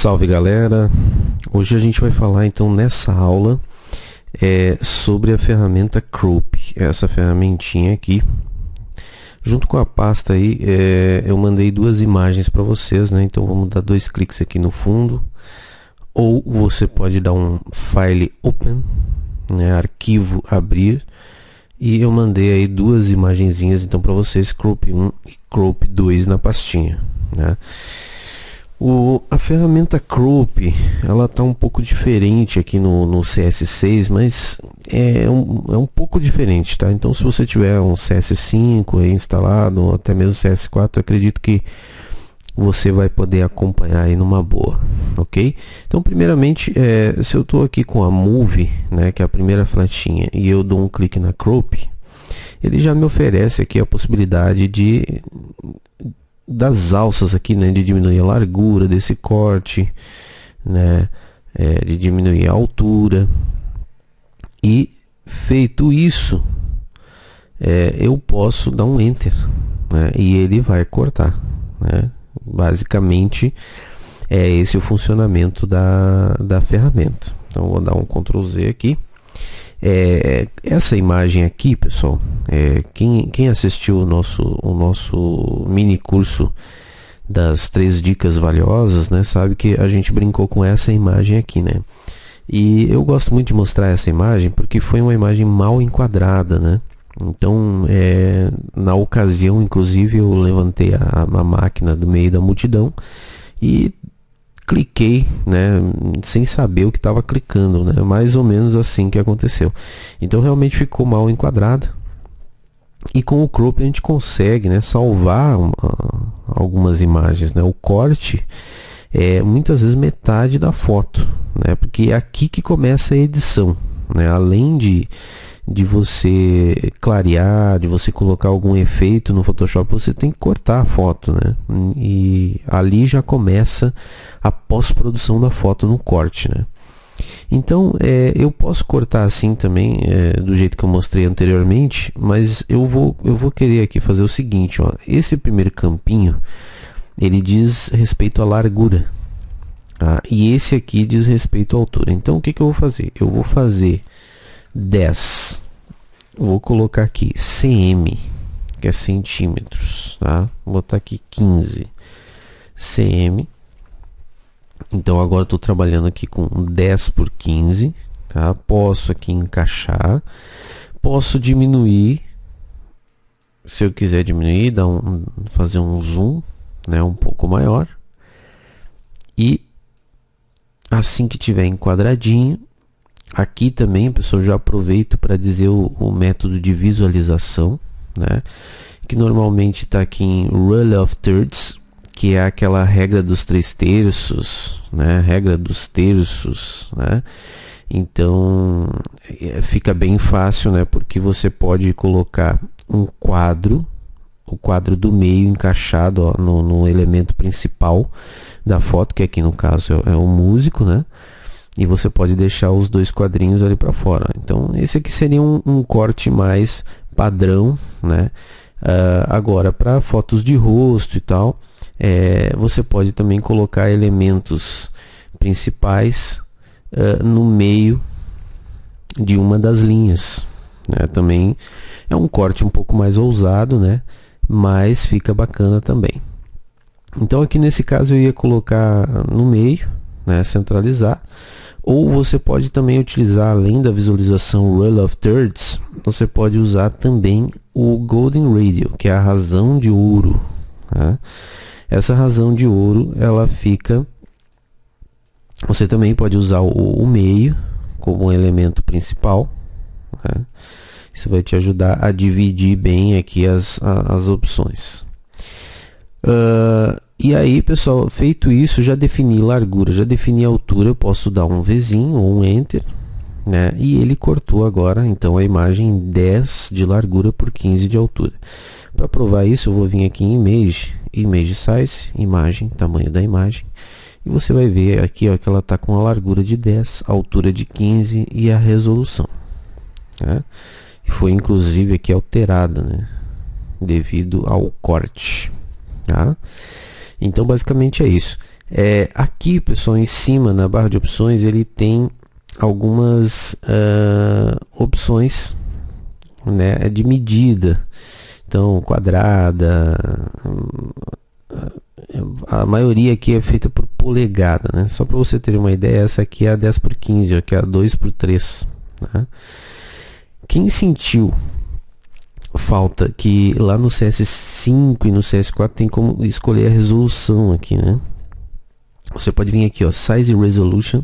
Salve galera, hoje a gente vai falar então nessa aula sobre a ferramenta Crop, essa ferramentinha aqui. Junto com a pasta aí, eu mandei duas imagens para vocês, né? Então vamos dar dois cliques aqui no fundo, ou você pode dar um File Open, né? Arquivo abrir, e eu mandei aí duas imagenzinhas então para vocês, Crop 1 e Crop 2 na pastinha, né? A ferramenta Crop, ela tá um pouco diferente aqui no CS6, mas é um pouco diferente, tá? Então se você tiver um CS5 aí instalado, ou até mesmo CS4, eu acredito que você vai poder acompanhar aí numa boa, ok? Então primeiramente, se eu tô aqui com a Move, né, que é a primeira fletinha, e eu dou um clique na Crop, ele já me oferece aqui a possibilidade das alças aqui, né, de diminuir a largura desse corte, né, de diminuir a altura. E feito isso, eu posso dar um Enter, né, e ele vai cortar, né. Basicamente é esse o funcionamento da ferramenta. Então vou dar um Ctrl Z aqui. Essa imagem aqui, pessoal, quem assistiu o nosso mini curso das 3 dicas valiosas, né, sabe que a gente brincou com essa imagem aqui, né? E eu gosto muito de mostrar essa imagem porque foi uma imagem mal enquadrada, né? Então, na ocasião, inclusive, eu levantei a máquina do meio da multidão e cliquei, né, sem saber o que estava clicando, né, mais ou menos assim que aconteceu. Então realmente ficou mal enquadrada. E com o Crop a gente consegue, né, salvar algumas imagens, né. O corte é muitas vezes metade da foto, né, porque é aqui que começa a edição, né. Além de você clarear, de você colocar algum efeito no Photoshop, você tem que cortar a foto, né? E ali já começa a pós-produção da foto no corte, né? Então, eu posso cortar assim também, do jeito que eu mostrei anteriormente, mas eu vou querer aqui fazer o seguinte, ó. Esse primeiro campinho, ele diz respeito à largura, tá? E esse aqui diz respeito à altura. Então, o que eu vou fazer? Eu vou fazer 10, vou colocar aqui cm, que é centímetros, tá? Vou botar aqui 15 cm. Então agora estou trabalhando aqui com 10 por 15, tá? Posso aqui encaixar, posso diminuir, se eu quiser diminuir, fazer um zoom, né, um pouco maior, e assim que tiver enquadradinho. Aqui também, pessoal, já aproveito para dizer o método de visualização, né, que normalmente está aqui em Rule of Thirds, que é aquela regra dos 3/3, né, regra dos terços, né. Então fica bem fácil, né, porque você pode colocar um quadro, o quadro do meio encaixado, ó, no elemento principal da foto, que aqui no caso é o músico, né. E você pode deixar os dois quadrinhos ali para fora. Então esse aqui seria um corte mais padrão, né? Agora, para fotos de rosto e tal, você pode também colocar elementos principais no meio de uma das linhas, né? Também é um corte um pouco mais ousado, né? Mas fica bacana também. Então aqui nesse caso eu ia colocar no meio, né? Centralizar. Ou você pode também utilizar, além da visualização Rule of Thirds, você pode usar também o Golden Radio, que é a razão de ouro, tá? Essa razão de ouro, ela fica... Você também pode usar o meio como um elemento principal, né? Isso vai te ajudar a dividir bem aqui as opções. E aí, pessoal, feito isso, já defini largura, já defini altura, eu posso dar um Vzinho ou um Enter, né? E ele cortou agora, então, a imagem 10 de largura por 15 de altura. Para provar isso, eu vou vir aqui em Image Size, imagem, tamanho da imagem, e você vai ver aqui, ó, que ela está com a largura de 10, a altura de 15 e a resolução, né? E foi inclusive aqui alterada, né, devido ao corte, tá? Então basicamente é isso. Aqui, pessoal, em cima na barra de opções ele tem algumas opções, né, de medida. Então, quadrada, a maioria aqui é feita por polegada, né? Só para você ter uma ideia, essa aqui é a 10x15, aqui é a 2x3, né? Quem sentiu falta que lá no CS5 e no CS4 tem como escolher a resolução aqui, né? Você pode vir aqui, ó, Size Resolution,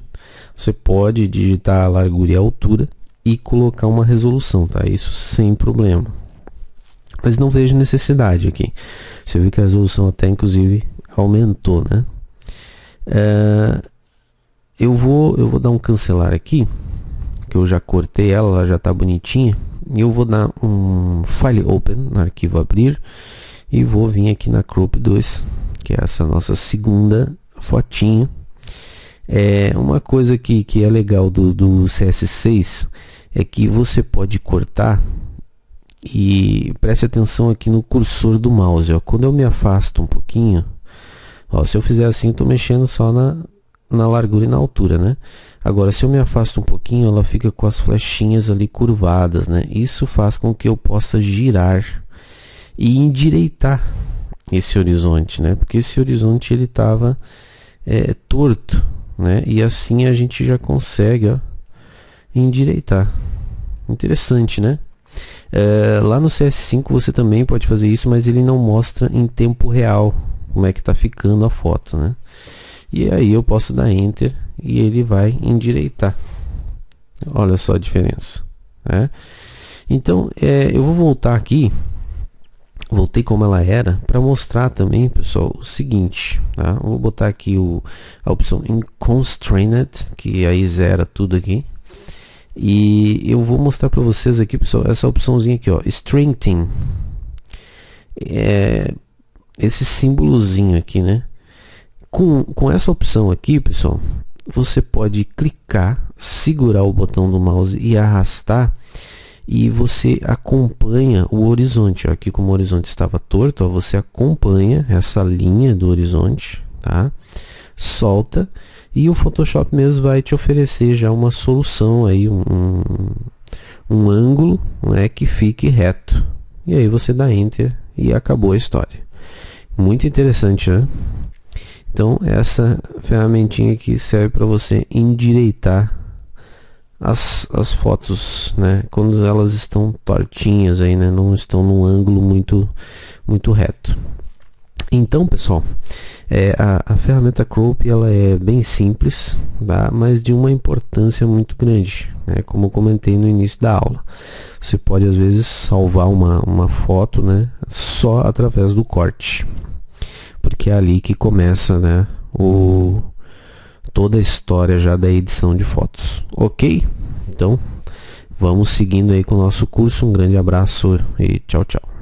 você pode digitar a largura e a altura e colocar uma resolução, tá? Isso sem problema. Mas não vejo necessidade aqui. Você viu que a resolução até inclusive aumentou, né? Eu vou dar um cancelar aqui, que eu já cortei ela já tá bonitinha. E eu vou dar um File Open no arquivo abrir e vou vir aqui na Crop 2, que é essa nossa segunda fotinha. Uma coisa que é legal do CS6 é que você pode cortar. E preste atenção aqui no cursor do mouse, ó. Quando eu me afasto um pouquinho, ó, se eu fizer assim, eu estou mexendo só na largura e na altura, né? Agora, se eu me afasto um pouquinho, ela fica com as flechinhas ali curvadas, né? Isso faz com que eu possa girar e endireitar esse horizonte, né? Porque esse horizonte ele estava torto, né? E assim a gente já consegue, ó, endireitar. Interessante, né? Lá no CS5 você também pode fazer isso, mas ele não mostra em tempo real como é que está ficando a foto, né? E aí eu posso dar Enter e ele vai endireitar. Olha só a diferença, né? Então eu vou voltar aqui, voltei como ela era, para mostrar também, pessoal, o seguinte, tá? Eu vou botar aqui a opção em Constrained, que aí zera tudo aqui. E eu vou mostrar para vocês aqui, pessoal, essa opçãozinha aqui, ó, Strengthen, esse símbolozinho aqui, né? Com essa opção aqui, pessoal, você pode clicar, segurar o botão do mouse e arrastar, e você acompanha o horizonte, ó. Aqui como o horizonte estava torto, ó, você acompanha essa linha do horizonte, tá? Solta e o Photoshop mesmo vai te oferecer já uma solução aí, um ângulo, né, que fique reto, e aí você dá Enter e acabou a história. Muito interessante, né? Então essa ferramentinha aqui serve para você endireitar as fotos, né, quando elas estão tortinhas aí, né, não estão num ângulo muito reto. Então, pessoal, a ferramenta Crop ela é bem simples, tá? Mas de uma importância muito grande, né? Como eu comentei no início da aula, você pode às vezes salvar uma foto, né, só através do corte, porque é ali que começa, né, toda a história já da edição de fotos, ok? Então vamos seguindo aí com o nosso curso. Um grande abraço e tchau, tchau.